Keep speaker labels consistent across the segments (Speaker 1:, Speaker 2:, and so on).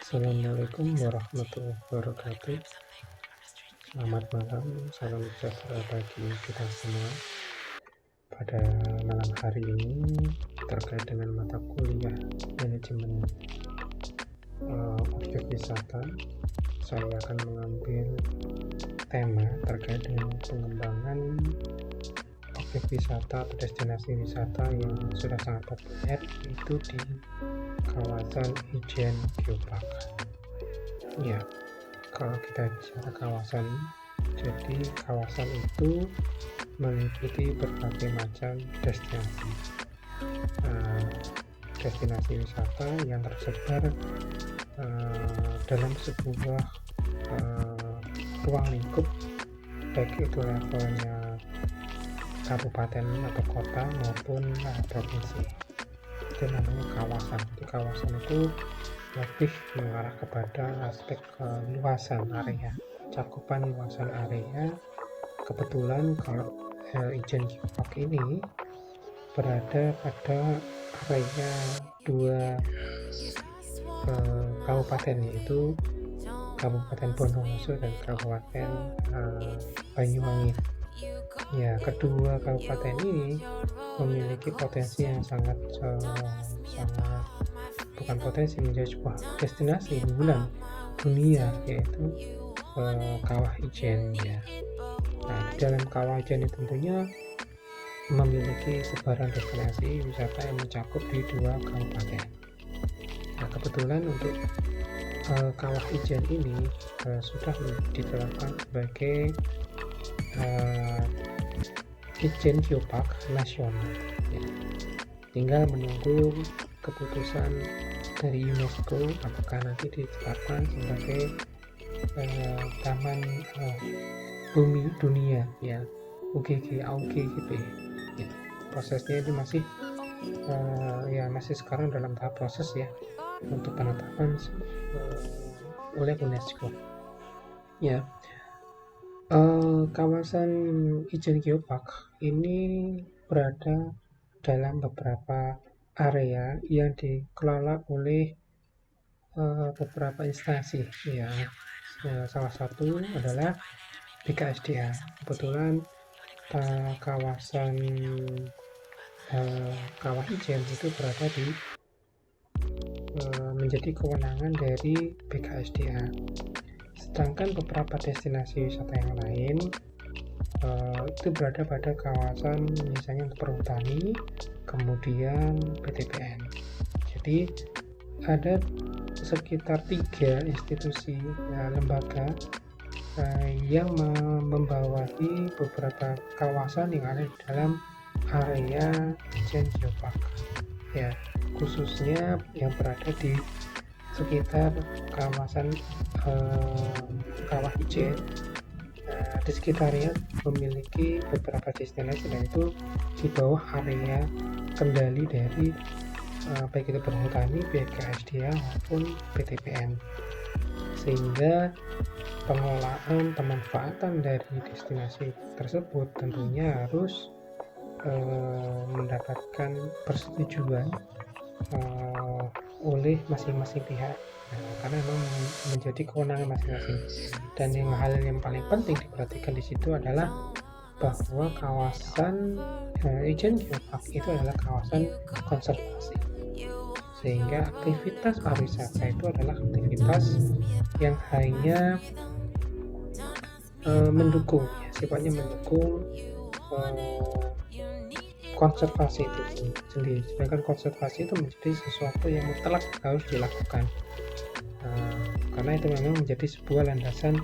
Speaker 1: Assalamualaikum warahmatullahi wabarakatuh. Selamat malam, salam sejahtera bagi kita semua. Pada malam hari ini terkait dengan mata kuliah manajemen objek wisata, saya akan mengambil tema terkait dengan pengembangan objek wisata atau destinasi wisata yang sudah sangat populer, yaitu di kawasan Ijen Geopark. Ya, kalau kita bicara kawasan, jadi kawasan itu meliputi berbagai macam destinasi wisata yang tersebar dalam sebuah ruang lingkup, baik itu levelnya kabupaten atau kota maupun provinsi. Itu namanya kawasan. Di kawasan itu lebih mengarah kepada aspek luasan area, cakupan luasan area. Kebetulan kalau Ijen Geopark ini berada pada area dua kabupaten, yaitu Kabupaten Bondowoso dan Kabupaten Banyuwangi. Ya, kedua kabupaten ini memiliki potensi yang sangat bukan potensi, menjadi sebuah destinasi unggulan dunia, yaitu Kawah Ijen. Ya. Nah, di dalam Kawah Ijen ini tentunya memiliki sebaran destinasi wisata yang mencakup di dua kabupaten. Nah, kebetulan untuk Kawah Ijen ini sudah ditetapkan sebagai Ijen Geopark Nasional. Ya. Tinggal menunggu keputusan dari UNESCO apakah nanti ditetapkan sebagai Taman Bumi Dunia, ya, UGG gitu ya. Prosesnya itu masih sekarang dalam tahap proses ya untuk penetapan oleh UNESCO. Ya, kawasan Ijen Geopark ini berada dalam beberapa area yang dikelola oleh beberapa instansi. Ya, salah satu adalah BKSDA. Kebetulan kawasan Kawah Ijen itu berada di menjadi kewenangan dari BKSDA. Sedangkan beberapa destinasi wisata yang lain itu berada pada kawasan misalnya perhutani, kemudian PTPN. Jadi ada sekitar 3 institusi lembaga yang membawahi beberapa kawasan yang ada di dalam area Ijen Geopark. Ya, khususnya yang berada di sekitar kawasan Kawah Ijen. Di sekitarnya memiliki beberapa destinasi, dan itu di bawah area kendali dari baik itu perhutani, BKSDA maupun PTPN, sehingga pengelolaan pemanfaatan dari destinasi tersebut tentunya harus mendapatkan persetujuan oleh masing-masing pihak. Karena memang menjadi kewenangan masing-masing. Dan hal yang paling penting diperhatikan di situ adalah bahwa kawasan Ijen Geopark itu adalah kawasan konservasi, sehingga aktivitas pariwisata itu adalah aktivitas yang hanya mendukung, ya, sifatnya mendukung konservasi itu sendiri. Sedangkan konservasi itu menjadi sesuatu yang mutlak harus dilakukan, karena itu memang menjadi sebuah landasan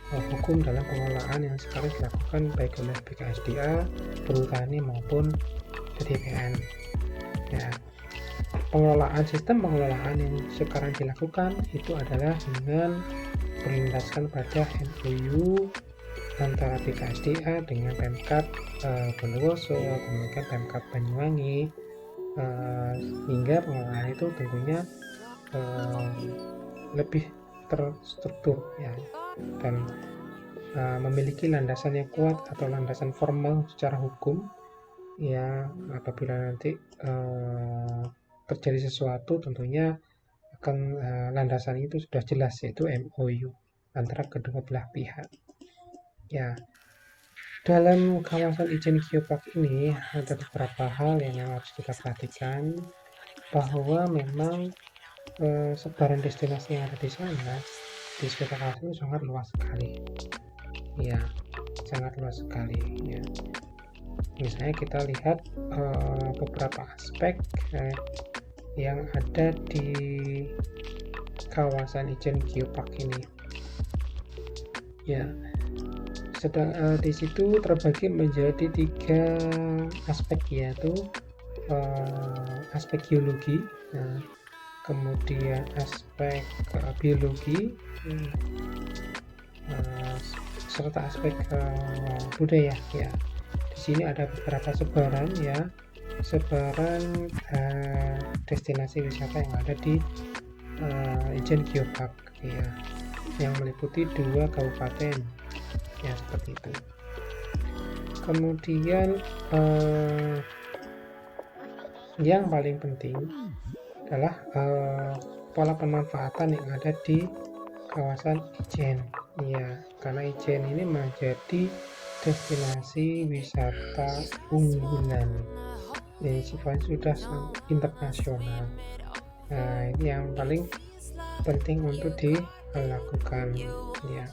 Speaker 1: hukum dalam pengelolaan yang sekarang dilakukan baik oleh BKSDA, perhutani maupun PTPN. Ya, sistem pengelolaan yang sekarang dilakukan itu adalah dengan berlandaskan pada MOU antara BKSDA dengan Pemkab Bondowoso, kemudian Pemkab Banyuwangi, hingga pengelolaan itu tentunya lebih terstruktur, ya, dan memiliki landasan yang kuat atau landasan formal secara hukum. Ya, apabila nanti terjadi sesuatu, tentunya akan landasan itu sudah jelas, yaitu MOU antara kedua belah pihak. Ya, dalam kawasan izin geopark ini ada beberapa hal yang harus kita perhatikan, bahwa memang sebaran destinasi yang ada di sana di sekitar kawasan itu sangat luas sekali. Ya, sangat luas sekali. Ya, misalnya kita lihat beberapa aspek yang ada di kawasan izin geopark ini. Ya, di situ terbagi menjadi 3 aspek, yaitu aspek geologi, kemudian aspek biologi, serta aspek budaya. Ya, di sini ada beberapa sebaran, ya, sebaran destinasi wisata yang ada di izin geopark, ya, yang meliputi 2 kabupaten, ya, seperti itu. Kemudian yang paling penting adalah pola pemanfaatan yang ada di kawasan ijen, ya, karena ijen ini menjadi destinasi wisata unggulan yang sifatnya sudah internasional. Nah, ini yang paling penting untuk dilakukan, ya.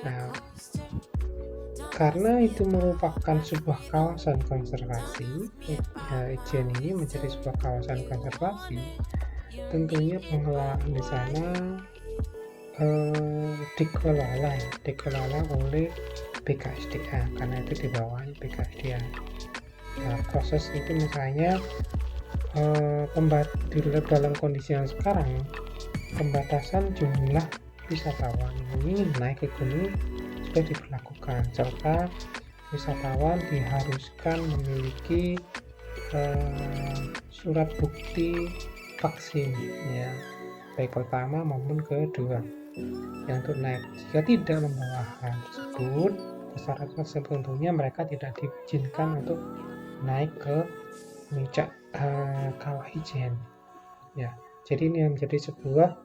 Speaker 1: Nah, karena itu merupakan sebuah kawasan konservasi, ijen ini menjadi sebuah kawasan konservasi, tentunya pengelolaan di sana dikelola oleh BKSDA, karena itu di bawahnya BKSDA. Nah, proses itu misalnya dalam kondisi yang sekarang, pembatasan jumlah wisatawan yang ingin naik ke gunung sudah diberlakukan, serta wisatawan diharuskan memiliki surat bukti vaksin, ya, baik pertama maupun kedua, yang untuk naik. Jika tidak membawa hal tersebut, persyaratan tentunya mereka tidak diizinkan untuk naik ke puncak kawah ijen. Ya, jadi ini menjadi sebuah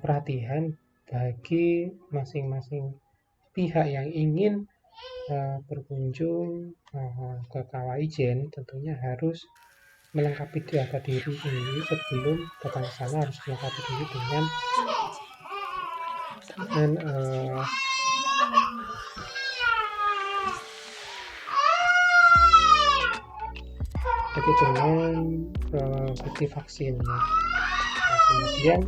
Speaker 1: perhatian bagi masing-masing pihak yang ingin berkunjung ke kawah ijen, tentunya harus melengkapi data diri sendiri sebelum datang ke sana, harus melengkapi diri dengan bukti vaksinnya. Nah, kemudian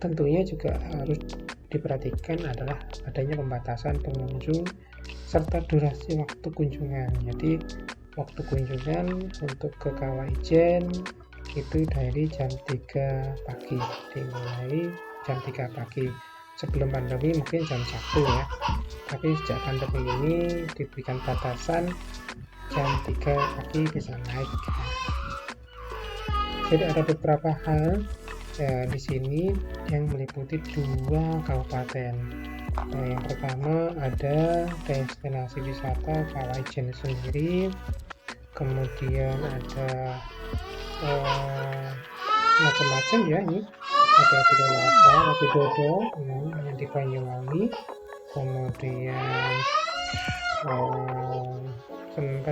Speaker 1: tentunya juga harus diperhatikan adalah adanya pembatasan pengunjung serta durasi waktu kunjungan. Jadi waktu kunjungan untuk ke kawah ijen itu dari jam 3 pagi, dimulai jam 3 pagi. Sebelum pandemi mungkin jam 1, ya, tapi sejak pandemi ini diberikan batasan jam 3 pagi bisa naik. Jadi ada beberapa hal di sini yang meliputi 2 kabupaten. Yang pertama ada destinasi wisata kawah ijen sendiri, kemudian ada macam-macam, ya, ini ada Pilolapa, Watu Dodo yang di Banyuwangi, kemudian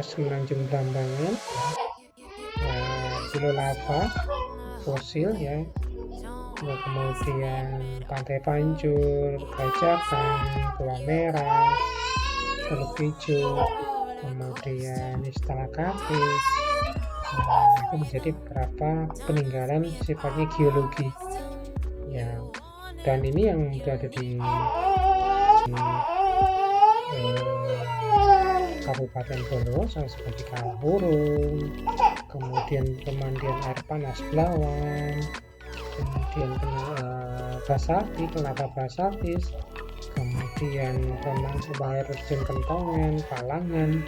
Speaker 1: Semenanjung Blambangan, Pilolapa fosil, ya, kemudian Pantai Pancur, Gajakan, Pulau Merah, Teluk Hijau, kemudian Istana Kafe. Itu menjadi beberapa peninggalan sifatnya geologi, ya, dan ini yang berada di Kabupaten Bondowoso seperti Kawah Hurung, kemudian pemandian air panas Blawan, kemudian Basati, Kelapa Basatis, kemudian air terjun Kentongan, Palangan,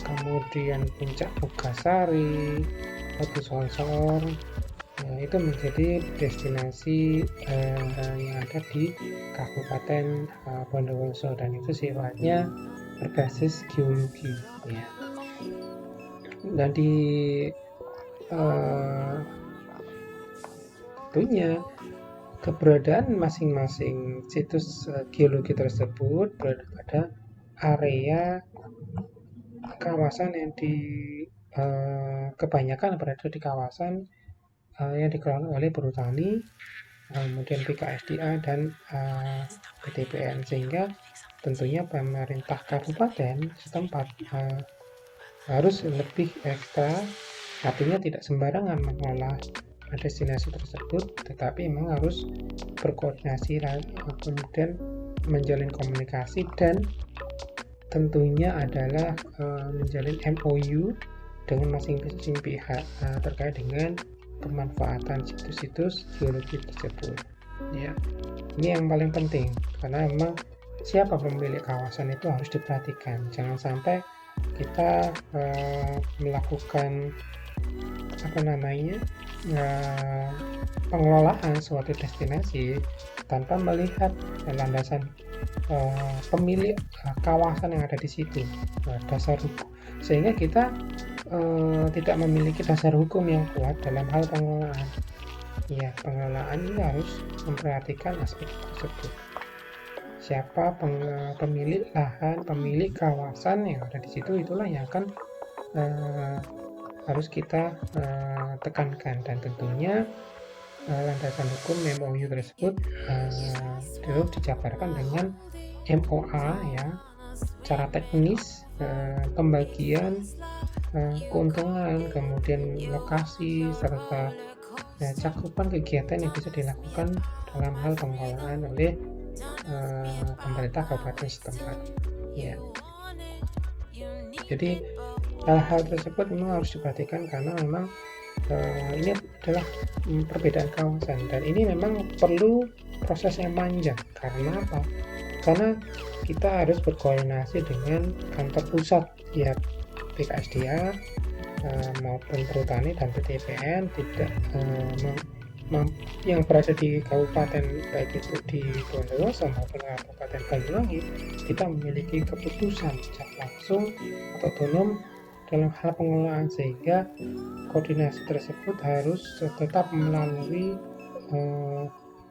Speaker 1: kemudian puncak Bugasari, Batu Sonsor. Nah, itu menjadi destinasi yang ada di Kabupaten Bondowoso, dan itu sifatnya berbasis geologi, ya. Dan di tentunya keberadaan masing-masing situs geologi tersebut berada pada area kawasan yang kebanyakan berada di kawasan yang dikelola oleh Perhutani, kemudian BKSDA dan PTPN, sehingga tentunya pemerintah kabupaten setempat harus lebih ekstra, artinya tidak sembarangan mengelola destinasi tersebut, tetapi memang harus berkoordinasi kemudian menjalin komunikasi dan tentunya adalah menjalin MOU dengan masing-masing pihak terkait dengan pemanfaatan situs-situs geologi tersebut. Ya, ini yang paling penting karena memang siapa pemilik kawasan itu harus diperhatikan. Jangan sampai kita melakukan pengelolaan suatu destinasi tanpa melihat landasan pemilik kawasan yang ada di situ, dasar hukum, sehingga kita tidak memiliki dasar hukum yang kuat dalam hal pengelolaan. Ya, pengelolaan ini harus memperhatikan aspek tersebut. Siapa pemilik lahan, pemilik kawasan yang ada di situ, itulah yang akan harus kita tekankan, dan tentunya landasan hukum MOU tersebut harus dijabarkan dengan MOA, ya, cara teknis pembagian keuntungan, kemudian lokasi serta cakupan kegiatan yang bisa dilakukan dalam hal pengelolaan oleh pemerintah kabupaten setempat. Ya, jadi hal-hal tersebut memang harus diperhatikan karena memang ini adalah perbedaan kawasan, dan ini memang perlu proses yang panjang. Karena apa? Karena kita harus berkoordinasi dengan kantor pusat, ya, BKSDA maupun Perhutani dan PTPN, tidak yang berada di kabupaten baik itu di Bondowoso maupun Kabupaten Banyuwangi tidak memiliki keputusan secara langsung atau otonom dalam hal pengelolaan, sehingga koordinasi tersebut harus tetap melalui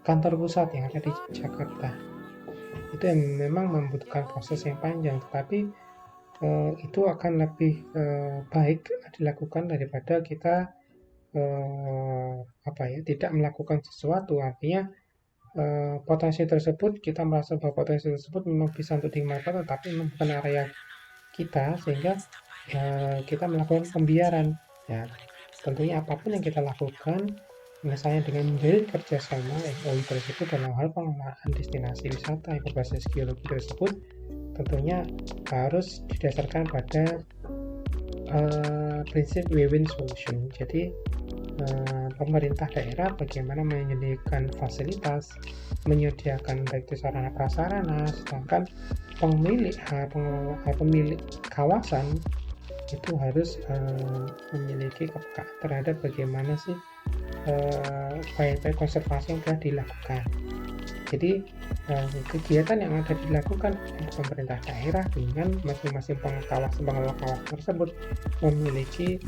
Speaker 1: kantor pusat yang ada di Jakarta. Itu yang memang membutuhkan proses yang panjang, tetapi itu akan lebih baik dilakukan daripada kita tidak melakukan sesuatu. Artinya potensi tersebut, kita merasa bahwa potensi tersebut memang bisa untuk dimanfaatkan, tetapi memang bukan area kita, sehingga kita melakukan pembiaran. Ya, tentunya apapun yang kita lakukan, misalnya dengan menjalin kerjasama MOU tersebut dalam hal pengelolaan destinasi wisata yang berbasis geologi tersebut, tentunya harus didasarkan pada prinsip win-win solution. Jadi pemerintah daerah bagaimana menyediakan fasilitas, menyediakan baik itu sarana prasarana, sedangkan pemilik kawasan itu harus memiliki kepekaan terhadap bagaimana sih upaya-upaya konservasi yang telah dilakukan. Jadi kegiatan yang ada dilakukan oleh pemerintah daerah dengan masing-masing pengelola kawasan tersebut memiliki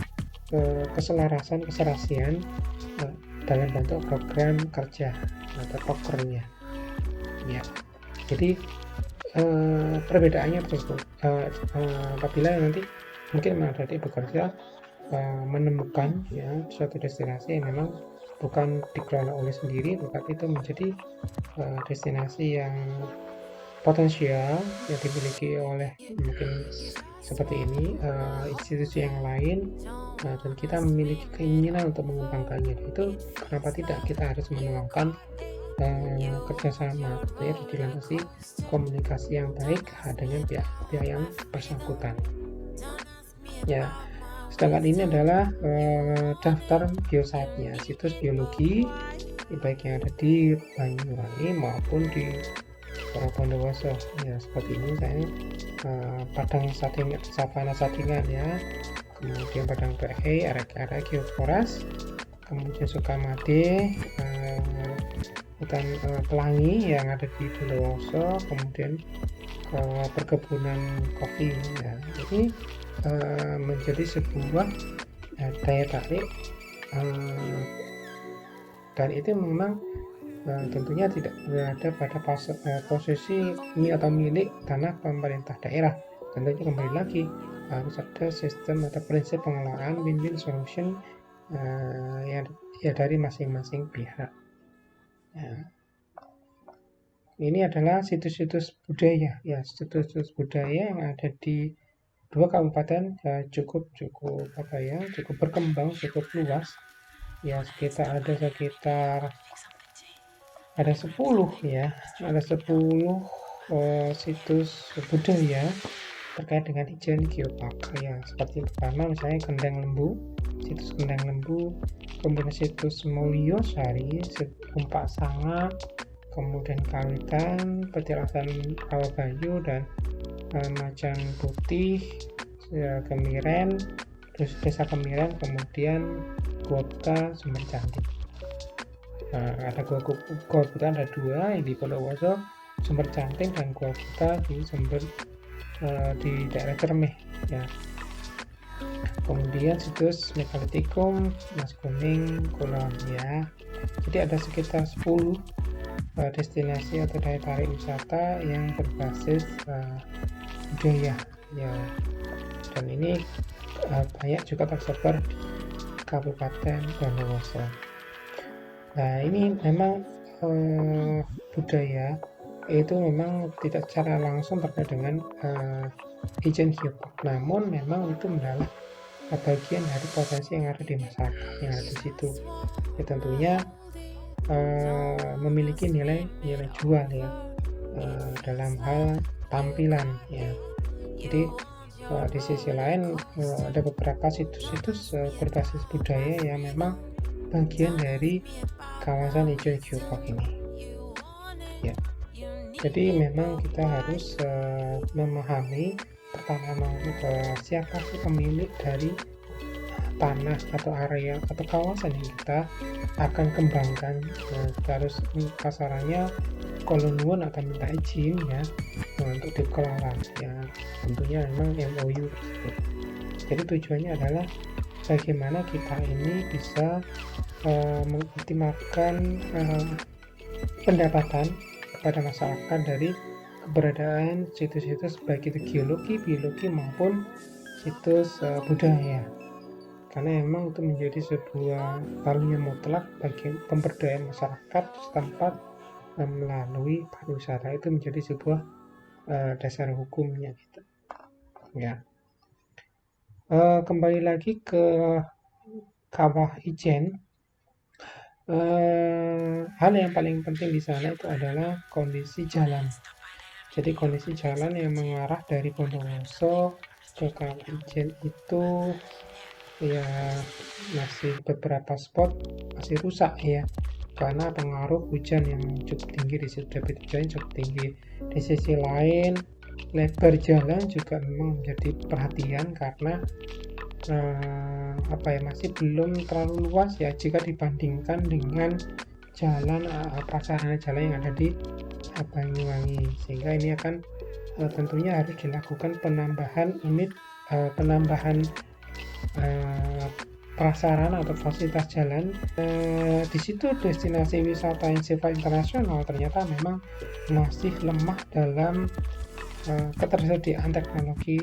Speaker 1: keselarasan, keserasian dalam bentuk program kerja atau prokernya. Ya, jadi perbedaannya tersebut apabila nanti mungkin tadi bekerja menemukan, ya, suatu destinasi yang memang bukan dikelola oleh sendiri, tetapi itu menjadi destinasi yang potensial yang dimiliki oleh mungkin seperti ini institusi yang lain, dan kita memiliki keinginan untuk mengembangkannya. Itu kenapa tidak kita harus menuangkan kerjasama, ya, dilandasi komunikasi yang baik dengan pihak yang bersangkutan. Ya, sedangkan ini adalah daftar geosite-nya, situs geologi baik yang ada di Banyuwangi maupun di Bondowoso. Ya, seperti ini saya Padang Savana Satingan, ya, kemudian Padang PE, area Geoforest, kemudian Sukamade, hutan Pelangi yang ada di Bondowoso, kemudian perkebunan kopi. Ya, ini menjadi sebuah daya tarik dan itu memang tentunya tidak berada pada posisi atau milik tanah pemerintah daerah. Tentunya kembali lagi harus ada sistem atau prinsip pengelolaan win-win solution ya dari masing-masing pihak. Ini adalah situs-situs budaya ya, situs-situs budaya yang ada di 2 kabupaten cukup berkembang, cukup luas ya, ada 10 ya, ada 10 situs budaya terkait dengan Ijen Geopark ya. Seperti pertama misalnya situs Kendang Lembu, kemudian situs Mulyo Sari, Umpak Sanga, kemudian Kawitan, Petilasan Rawabayu dan Macan Putih, Kemiren, terus Desa Kemiren, kemudian Kota Sumber Cantik. Ada Gua Buta ada 2 yang di Bondowoso, Sumber Cantik, dan Gua Buta di di daerah Cermeh ya. Kemudian situs Megalitikum, Mas Kuning, Kulon ya. Jadi ada sekitar 10 destinasi atau daya tarik wisata yang berbasis budaya ya, dan ini banyak juga tersebar di Kabupaten Bondowoso. Nah, ini memang budaya itu memang tidak secara langsung terkait dengan Ijen Geopark, namun memang itu adalah bagian dari potensi yang ada di masyarakat yang ada di situ ya, tentunya memiliki nilai jual ya dalam hal tampilan ya. Jadi di sisi lain ada beberapa situs-situs berbasis budaya yang memang bagian dari kawasan Ijen Geopark ini ya. Jadi memang kita harus memahami pertama siapa sih pemilik dari tanah atau area atau kawasan yang kita akan kembangkan. Kita harus kasarannya kolonial atau minta izin ya untuk dikelola ya, tentunya memang MOU tersebut. Jadi tujuannya adalah bagaimana kita ini bisa mengoptimalkan pendapatan kepada masyarakat dari keberadaan situs-situs baik itu geologi, biologi maupun situs budaya, karena memang itu menjadi sebuah karunia mutlak bagi pemberdayaan masyarakat setempat melalui pariwisata. Itu menjadi sebuah dasar hukumnya gitu ya. Kembali lagi ke Kawah Ijen, hal yang paling penting di sana itu adalah kondisi jalan. Jadi kondisi jalan yang mengarah dari Bondowoso ke Kawah Ijen itu ya masih beberapa spot masih rusak ya, karena pengaruh hujan yang cukup tinggi di situ, debit hujan cukup tinggi. Di sisi lain lebar jalan juga memang menjadi perhatian karena masih belum terlalu luas ya jika dibandingkan dengan jalan prasarana jalan yang ada di Banyuwangi, sehingga ini akan tentunya harus dilakukan penambahan prasarana atau fasilitas jalan. Di situ destinasi wisata yang sifat internasional ternyata memang masih lemah dalam ketersediaan teknologi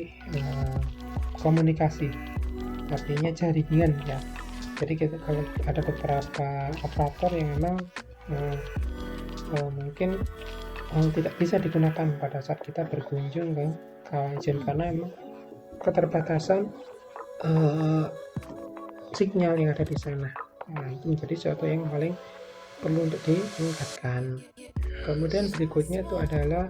Speaker 1: komunikasi, artinya jaringan ya. Jadi kalau ada beberapa operator yang memang mungkin tidak bisa digunakan pada saat kita berkunjung ke Kawah Ijen karena memang keterbatasan sinyal yang ada di sana. Nah, itu menjadi sesuatu yang paling perlu untuk ditingkatkan. Kemudian berikutnya itu adalah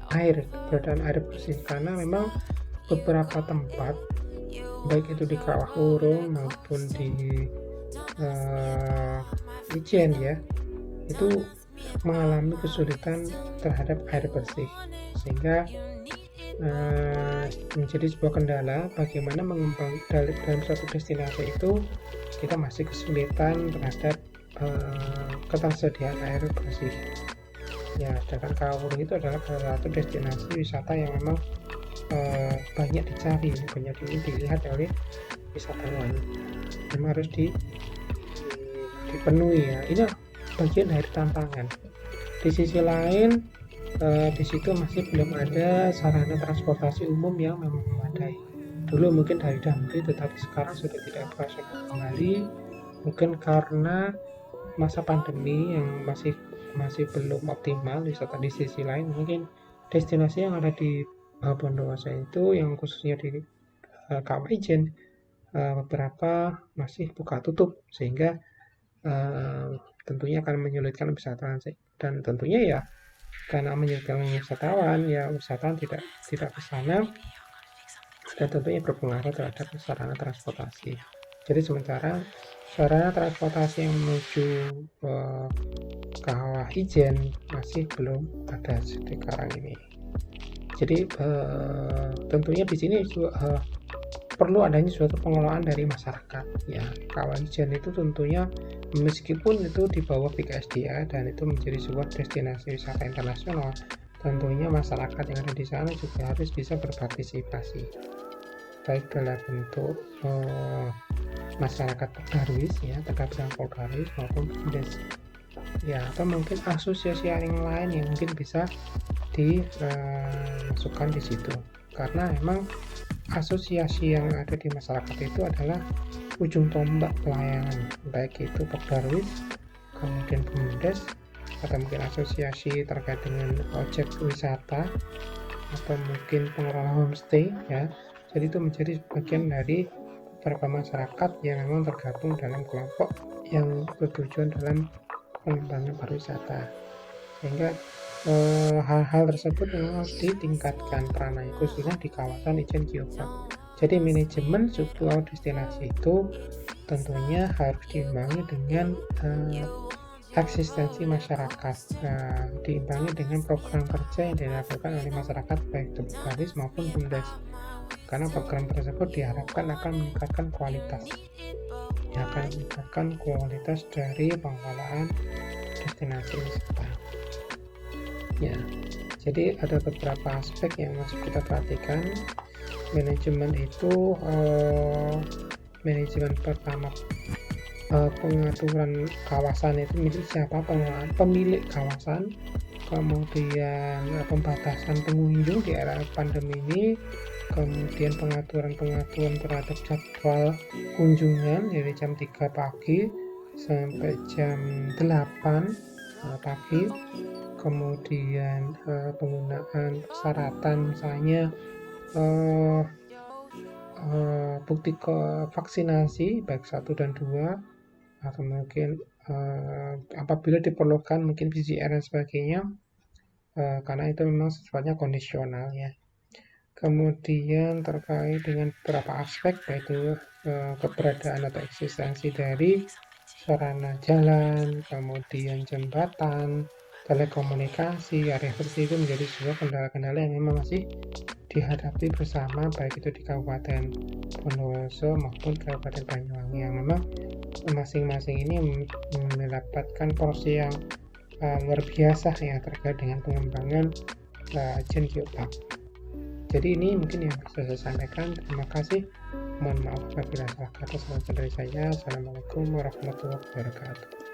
Speaker 1: keberadaan air bersih, karena memang beberapa tempat baik itu di Kawah Urung maupun di Ijen ya, itu mengalami kesulitan terhadap air bersih, sehingga menjadi sebuah kendala bagaimana mengembang dalam suatu destinasi itu kita masih kesulitan terhadap ketersediaan air bersih ya. Sedangkan Kawah Urung itu adalah salah satu destinasi wisata yang memang banyak dicari, banyak dilihat oleh wisatawan. memang harus dipenuhi ya. Ini bagian dari tantangan. Di sisi lain di situ masih belum ada sarana transportasi umum yang memang memadai. Dulu mungkin dari Damri, tetapi sekarang sudah tidak operasional kembali, mungkin karena masa pandemi yang masih belum optimal wisata. Di sisi lain mungkin destinasi yang ada di Bondowoso itu yang khususnya di Kawah Ijen beberapa masih buka tutup, sehingga tentunya akan menyulitkan wisatawan, dan tentunya ya karena menyulitkan wisatawan ya wisatawan tidak ke sana, dan tentunya berpengaruh terhadap sarana transportasi. Jadi sementara sarana transportasi yang menuju Kawah Ijen masih belum ada sekarang ini. Jadi tentunya di sini juga perlu adanya suatu pengelolaan dari masyarakat ya. Kawah Ijen itu tentunya meskipun itu di bawah BKSDA dan itu menjadi sebuah destinasi wisata internasional, tentunya masyarakat yang ada di sana juga harus bisa berpartisipasi, baik dalam bentuk masyarakat Poldarwis ya, terkait dengan Poldarwis maupun BUMDes ya, atau mungkin asosiasi yang lain yang mungkin bisa dimasukkan di situ, karena memang asosiasi yang ada di masyarakat itu adalah ujung tombak pelayanan, baik itu Poldarwis, kemudian BUMDes, atau mungkin asosiasi terkait dengan objek wisata, atau mungkin pengelola homestay ya. Jadi itu menjadi bagian dari beberapa masyarakat yang memang tergabung dalam kelompok yang bertujuan dalam pengembangan pariwisata, sehingga hal-hal tersebut memang harus ditingkatkan peranannya khususnya di kawasan Ijen Geopark. Jadi manajemen sebuah destinasi itu tentunya harus diimbangi dengan eksistensi masyarakat, diimbangi dengan program kerja yang dilakukan oleh masyarakat baik itu Poldarwis maupun BUMDes, karena program tersebut diharapkan akan meningkatkan kualitas dari pengelolaan destinasi wisata ya. Jadi ada beberapa aspek yang harus kita perhatikan. Manajemen itu manajemen pertama, pengaturan kawasan itu milik siapa, pemilik kawasan, kemudian pembatasan pengunjung di era pandemi ini, kemudian pengaturan terhadap jadwal kunjungan dari jam 3 pagi sampai jam 8 pagi, kemudian penggunaan persyaratan misalnya bukti vaksinasi baik 1 dan 2, atau mungkin apabila diperlukan mungkin PCR dan sebagainya, karena itu memang sifatnya kondisional ya. Kemudian terkait dengan beberapa aspek yaitu keberadaan atau eksistensi dari sarana jalan, kemudian jembatan, telekomunikasi, area bersih itu menjadi sebuah kendala-kendala yang memang masih dihadapi bersama, baik itu di Kabupaten Bondowoso maupun Kabupaten Banyuwangi, yang memang masing-masing ini mendapatkan porsi yang luar biasa ya terkait dengan pengembangan Ijen Geopark. Jadi ini mungkin yang bisa saya sampaikan. Terima kasih. Mohon maaf apabila salah kata. Salam dari saya. Assalamualaikum warahmatullahi wabarakatuh.